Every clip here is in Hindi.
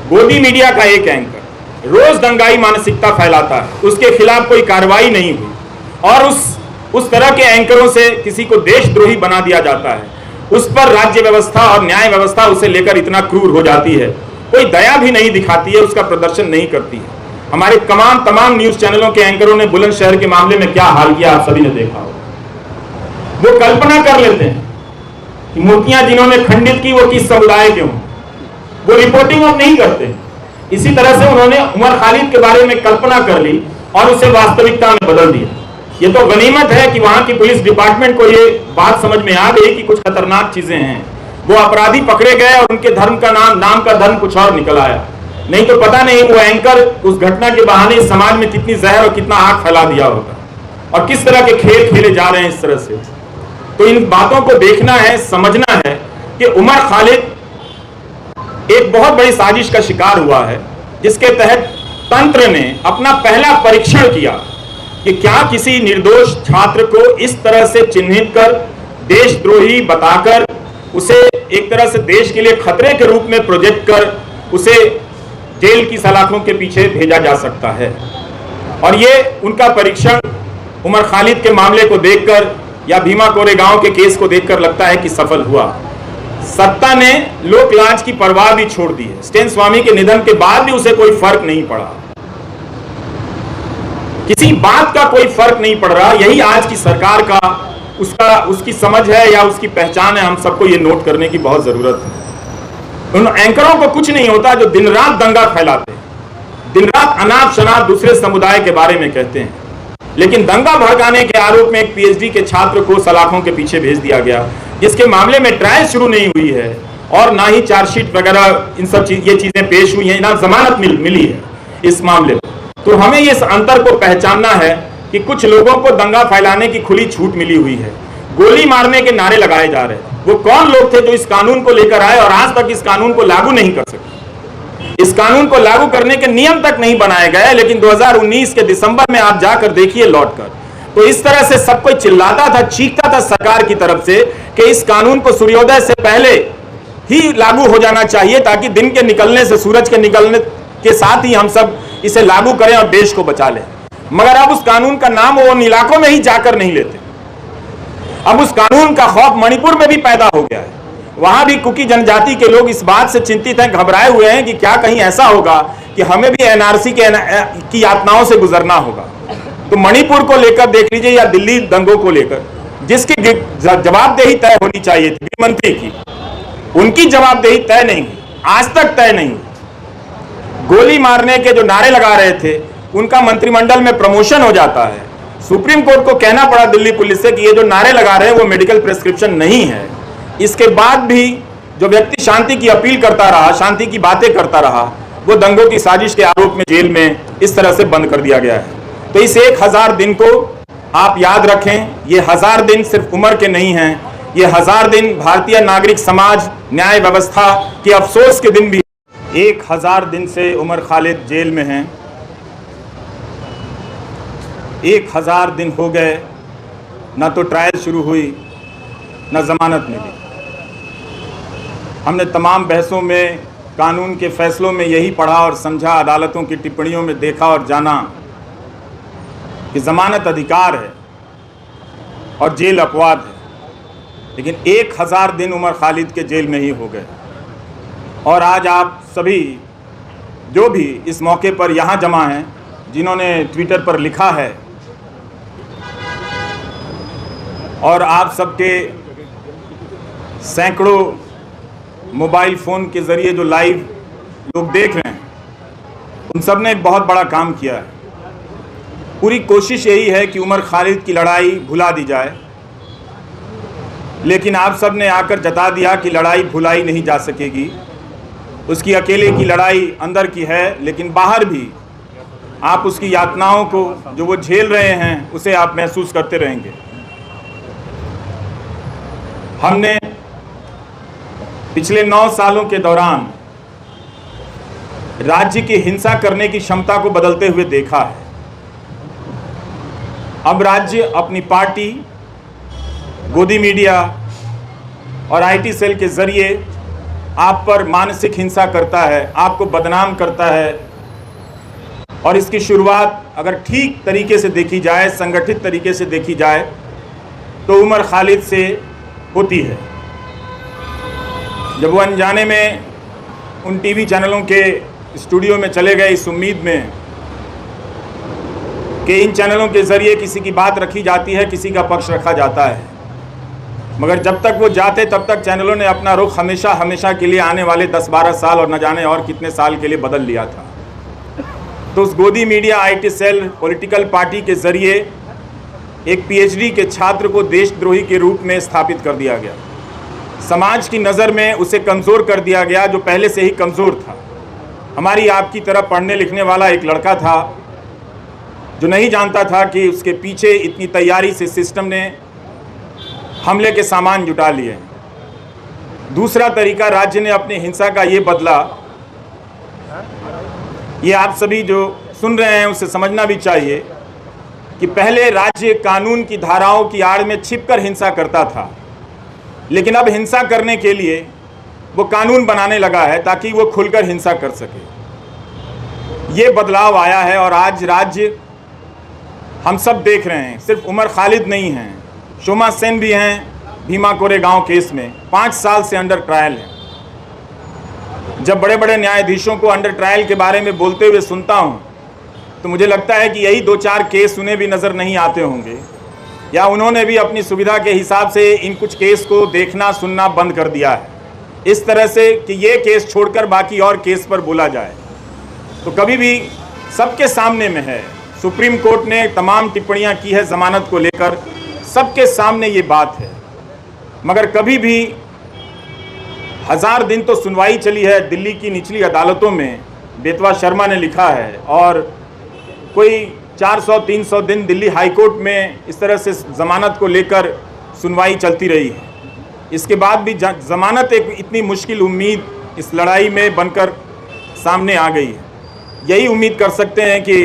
गोदी मीडिया का एक एंकर रोज दंगाई मानसिकता फैलाता है, उसके खिलाफ कोई कार्रवाई नहीं हुई और उस तरह के एंकरों से किसी को देशद्रोही बना दिया जाता है, उस पर राज्य व्यवस्था और न्याय व्यवस्था उसे लेकर इतना क्रूर हो जाती है, कोई दया भी नहीं दिखाती है, उसका प्रदर्शन नहीं करती है। हमारे तमाम न्यूज चैनलों के एंकरों ने बुलंदशहर के मामले में क्या हाल किया आप सभी ने देखा हो। वो कल्पना कर लेते हैं कि मूर्तियां जिन्होंने खंडित की वो किस समुदाय के हों, वो रिपोर्टिंग अब नहीं करते। इसी तरह से उन्होंने उमर खालिद के बारे में कल्पना कर ली और उसे वास्तविकता में बदल दिया। ये तो गनीमत है कि वहां की पुलिस डिपार्टमेंट को ये बात समझ में आ गई कि कुछ खतरनाक चीजें हैं, वो अपराधी पकड़े गए और उनके धर्म का नाम का धर्म कुछ और निकल आया। नहीं तो पता नहीं वो एंकर उस घटना के बहाने समाज में कितनी जहर और कितना आग फैला दिया होगा और किस तरह के खेल खेले जा रहे हैं इस तरह से। तो इन बातों को देखना है, समझना है कि उमर खालिद एक बहुत बड़ी साजिश का शिकार हुआ है, जिसके तहत तंत्र ने अपना पहला परीक्षण किया कि क्या किसी निर्दोष छात्र को इस तरह से चिन्हित कर, देशद्रोही बताकर, उसे एक तरह से देश के लिए खतरे के रूप में प्रोजेक्ट कर उसे जेल की सलाखों के पीछे भेजा जा सकता है। और ये उनका परीक्षण उमर खालिद के मामले को देखकर या भीमा कोरेगांव के केस को देखकर लगता है कि सफल हुआ। सत्ता ने लोक लाज की परवाह भी छोड़ दी है। स्टेन स्वामी के निधन के बाद भी उसे कोई फर्क नहीं पड़ा, किसी बात का कोई फर्क नहीं पड़ रहा। यही आज की सरकार का उसकी समझ है या उसकी पहचान है। हम सबको ये नोट करने की बहुत जरूरत है। उन एंकरों को कुछ नहीं होता जो दिन रात दंगा फैलाते हैं, दिन रात अनाप शनाप दूसरे समुदाय के बारे में कहते हैं, लेकिन दंगा भड़काने के आरोप में एक पीएचडी के छात्र को सलाखों के पीछे भेज दिया गया, जिसके मामले में ट्रायल शुरू नहीं हुई है और ना ही चार्जशीट वगैरह इन सब ये चीजें पेश हुई हैं, ना जमानत मिली है इस मामले में। तो हमें इस अंतर को पहचानना है कि कुछ लोगों को दंगा फैलाने की खुली छूट मिली हुई है, गोली मारने के नारे लगाए जा रहे हैं। वो कौन लोग थे जो इस कानून को लेकर आए और आज तक इस कानून को लागू नहीं कर सके। इस कानून को लागू करने के नियम तक नहीं बनाए गए, लेकिन 2019 के दिसंबर में आप जाकर देखिए लौटकर, तो इस तरह से सब कोई चिल्लाता था, चीखता था सरकार की तरफ से कि इस कानून को सूर्योदय से पहले ही लागू हो जाना चाहिए, ताकि दिन के निकलने से, सूरज के निकलने के साथ ही हम सब इसे लागू करें और देश को बचा लें। मगर अब उस कानून का नाम वो उन इलाकों में ही जाकर नहीं लेते। अब उस कानून का खौफ मणिपुर में भी पैदा हो गया है। वहां भी कुकी जनजाति के लोग इस बात से चिंतित हैं, घबराए हुए हैं कि क्या कहीं ऐसा होगा कि हमें भी एनआरसी की यातनाओं से गुजरना होगा। तो मणिपुर को लेकर देख लीजिए या दिल्ली दंगों को लेकर, जिसकी जवाबदेही तय होनी चाहिए थी गृह मंत्री की, उनकी जवाबदेही तय नहीं हुई, आज तक तय नहीं हुई। गोली मारने के जो नारे लगा रहे थे उनका मंत्रिमंडल में प्रमोशन हो जाता है। सुप्रीम कोर्ट को कहना पड़ा दिल्ली पुलिस से कि ये जो नारे लगा रहे हैं वो मेडिकल प्रिस्क्रिप्शन नहीं है। इसके बाद भी जो व्यक्ति शांति की अपील करता रहा, शांति की बातें करता रहा, वो दंगों की साजिश के आरोप में जेल में इस तरह से बंद कर दिया गया है। तो इस 1000 दिन को आप याद रखें। ये 1000 दिन सिर्फ उम्र के नहीं हैं, ये 1000 दिन भारतीय नागरिक समाज, न्याय व्यवस्था के अफसोस के दिन भी। 1000 दिन से उमर खालिद जेल में हैं। 1000 दिन हो गए, ना तो ट्रायल शुरू हुई, ना जमानत मिली। हमने तमाम बहसों में, कानून के फैसलों में यही पढ़ा और समझा, अदालतों की टिप्पणियों में देखा और जाना कि जमानत अधिकार है और जेल अपवाद है। लेकिन 1000 दिन उमर खालिद के जेल में ही हो गए। और आज आप सभी जो भी इस मौके पर यहाँ जमा हैं, जिन्होंने ट्विटर पर लिखा है और आप सबके सैकड़ों मोबाइल फ़ोन के ज़रिए जो लाइव लोग देख रहे हैं, उन सब ने एक बहुत बड़ा काम किया है। पूरी कोशिश यही है कि उमर खालिद की लड़ाई भुला दी जाए, लेकिन आप सब ने आकर जता दिया कि लड़ाई भुलाई नहीं जा सकेगी। उसकी अकेले की लड़ाई अंदर की है, लेकिन बाहर भी आप उसकी यातनाओं को जो वो झेल रहे हैं उसे आप महसूस करते रहेंगे। हमने पिछले 9 सालों के दौरान राज्य की हिंसा करने की क्षमता को बदलते हुए देखा है। अब राज्य अपनी पार्टी, गोदी मीडिया और आईटी सेल के जरिए आप पर मानसिक हिंसा करता है, आपको बदनाम करता है। और इसकी शुरुआत अगर ठीक तरीके से देखी जाए, संगठित तरीके से देखी जाए, तो उमर खालिद से होती है। जब वो अनजाने में उन टीवी चैनलों के स्टूडियो में चले गए इस उम्मीद में कि इन चैनलों के ज़रिए किसी की बात रखी जाती है, किसी का पक्ष रखा जाता है, मगर जब तक वो जाते तब तक चैनलों ने अपना रुख हमेशा हमेशा के लिए आने वाले 10-12 साल और न जाने और कितने साल के लिए बदल लिया था। तो उस गोदी media IT cell political party के ज़रिए एक PhD के छात्र को देशद्रोही के रूप में स्थापित कर दिया गया। समाज की नज़र में उसे कमज़ोर कर दिया गया, जो पहले से ही कमज़ोर था। हमारी आपकी तरह पढ़ने लिखने वाला एक लड़का था जो नहीं जानता था कि उसके पीछे इतनी तैयारी से सिस्टम ने हमले के सामान जुटा लिए। दूसरा तरीका राज्य ने अपनी हिंसा का ये बदला, ये आप सभी जो सुन रहे हैं उसे समझना भी चाहिए कि पहले राज्य कानून की धाराओं की आड़ में छिपकर हिंसा करता था, लेकिन अब हिंसा करने के लिए वो कानून बनाने लगा है ताकि वो खुलकर हिंसा कर सके। ये बदलाव आया है और आज राज्य हम सब देख रहे हैं। सिर्फ उमर खालिद नहीं हैं, शोमा सेन भी हैं भीमा कोरेगांव केस में 5 साल से अंडर ट्रायल हैं। जब बड़े बड़े न्यायाधीशों को अंडर ट्रायल के बारे में बोलते हुए सुनता हूँ तो मुझे लगता है कि यही 2-4 केस उन्हें भी नज़र नहीं आते होंगे, या उन्होंने भी अपनी सुविधा के हिसाब से इन कुछ केस को देखना सुनना बंद कर दिया है, इस तरह से कि ये केस छोड़कर बाकी और केस पर बोला जाए। तो कभी भी सबके सामने में है, सुप्रीम कोर्ट ने तमाम टिप्पणियां की है ज़मानत को लेकर, सबके सामने ये बात है, मगर कभी भी 1000 दिन तो सुनवाई चली है दिल्ली की निचली अदालतों में, बेतवा शर्मा ने लिखा है, और कोई 400-300 दिन दिल्ली हाई कोर्ट में इस तरह से ज़मानत को लेकर सुनवाई चलती रही है। इसके बाद भी ज़मानत एक इतनी मुश्किल उम्मीद इस लड़ाई में बनकर सामने आ गई है। यही उम्मीद कर सकते हैं कि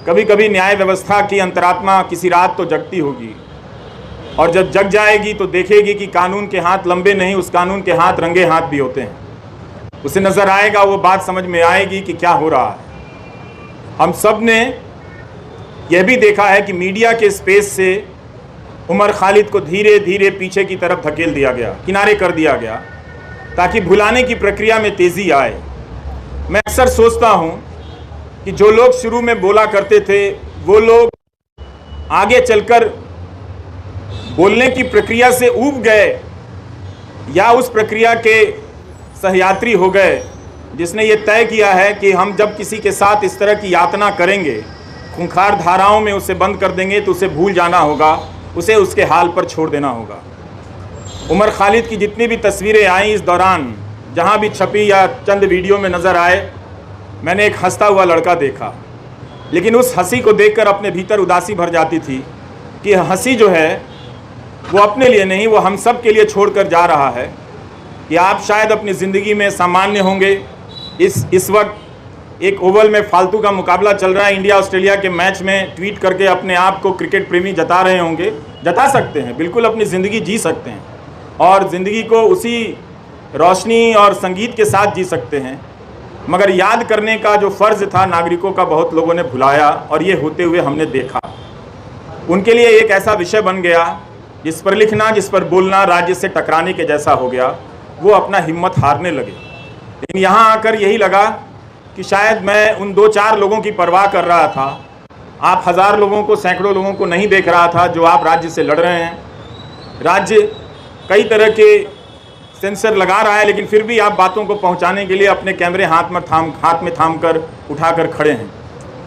कभी कभी न्याय व्यवस्था की अंतरात्मा किसी रात तो जगती होगी, और जब जग जाएगी तो देखेगी कि कानून के हाथ लंबे नहीं, उस कानून के हाथ रंगे हाथ भी होते हैं। उसे नज़र आएगा, वो बात समझ में आएगी कि क्या हो रहा है। हम सब ने यह भी देखा है कि मीडिया के स्पेस से उमर खालिद को धीरे धीरे पीछे की तरफ धकेल दिया गया, किनारे कर दिया गया, ताकि भुलाने की प्रक्रिया में तेज़ी आए। मैं अक्सर सोचता हूँ कि जो लोग शुरू में बोला करते थे वो लोग आगे चलकर बोलने की प्रक्रिया से ऊब गए, या उस प्रक्रिया के सहयात्री हो गए जिसने ये तय किया है कि हम जब किसी के साथ इस तरह की यातना करेंगे, खूंखार धाराओं में उसे बंद कर देंगे, तो उसे भूल जाना होगा, उसे उसके हाल पर छोड़ देना होगा। उमर खालिद की जितनी भी तस्वीरें आई इस दौरान, जहाँ भी छपी या चंद वीडियो में नज़र आए, मैंने एक हंसता हुआ लड़का देखा, लेकिन उस हंसी को देखकर अपने भीतर उदासी भर जाती थी कि हंसी जो है वो अपने लिए नहीं, वो हम सब के लिए छोड़कर जा रहा है। कि आप शायद अपनी ज़िंदगी में सामान्य होंगे, इस वक्त एक ओवल में फालतू का मुकाबला चल रहा है, इंडिया ऑस्ट्रेलिया के मैच में ट्वीट करके अपने आप को क्रिकेट प्रेमी जता रहे होंगे, जता सकते हैं, बिल्कुल अपनी ज़िंदगी जी सकते हैं, और ज़िंदगी को उसी रोशनी और संगीत के साथ जी सकते हैं, मगर याद करने का जो फ़र्ज़ था नागरिकों का बहुत लोगों ने भुलाया, और ये होते हुए हमने देखा। उनके लिए एक ऐसा विषय बन गया जिस पर लिखना, जिस पर बोलना राज्य से टकराने के जैसा हो गया। वो अपना हिम्मत हारने लगे। लेकिन यहाँ आकर यही लगा कि शायद मैं उन 2-4 लोगों की परवाह कर रहा था। आप 1000 लोगों को, सैकड़ों लोगों को नहीं देख रहा था जो आप राज्य से लड़ रहे हैं। राज्य कई तरह के सेंसर लगा रहा है, लेकिन फिर भी आप बातों को पहुँचाने के लिए अपने कैमरे हाथ में थाम कर उठाकर खड़े हैं।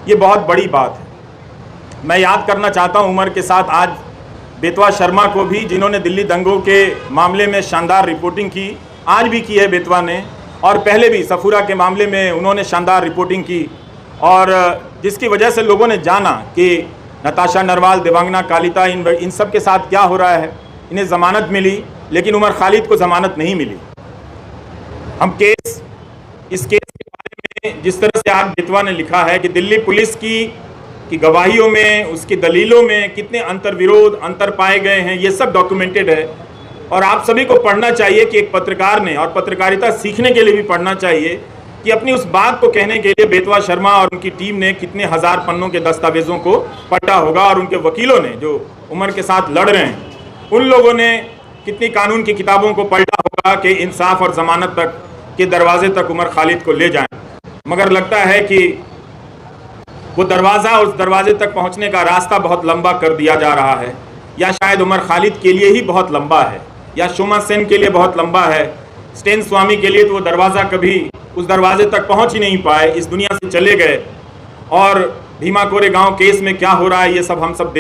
ये बहुत बड़ी बात है। मैं याद करना चाहता हूँ उमर के साथ आज बेतवा शर्मा को भी, जिन्होंने दिल्ली दंगों के मामले में शानदार रिपोर्टिंग की, आज भी की है बेतवा ने, और पहले भी सफूरा के मामले में उन्होंने शानदार रिपोर्टिंग की, और जिसकी वजह से लोगों ने जाना कि नताशा नरवाल, देवांगना कालिता, इन सब के साथ क्या हो रहा है। इन्हें ज़मानत मिली, लेकिन उमर खालिद को ज़मानत नहीं मिली। हम इस केस के बारे में जिस तरह से आज बेतवा ने लिखा है कि दिल्ली पुलिस की गवाहियों में, उसकी दलीलों में कितने अंतर पाए गए हैं, ये सब डॉक्यूमेंटेड है। और आप सभी को पढ़ना चाहिए कि एक पत्रकार ने, और पत्रकारिता सीखने के लिए भी पढ़ना चाहिए कि अपनी उस बात को कहने के लिए बेतवा शर्मा और उनकी टीम ने कितने हजार पन्नों के दस्तावेजों को पढ़ा होगा, और उनके वकीलों ने जो उमर के साथ लड़ रहे हैं उन लोगों ने कितनी कानून की किताबों को पढ़ा होगा कि इंसाफ और जमानत तक के दरवाजे तक उमर खालिद को ले जाएं। मगर लगता है कि वो दरवाज़ा, उस दरवाजे तक पहुंचने का रास्ता बहुत लंबा कर दिया जा रहा है, या शायद उमर खालिद के लिए ही बहुत लंबा है, या शोमा सेन के लिए बहुत लंबा है, स्टेन स्वामी के लिए तो वो दरवाज़ा कभी उस दरवाजे तक पहुंच ही नहीं पाए, इस दुनिया से चले गए। और भीमा कोरेगांव केस में क्या हो रहा है ये सब हम सब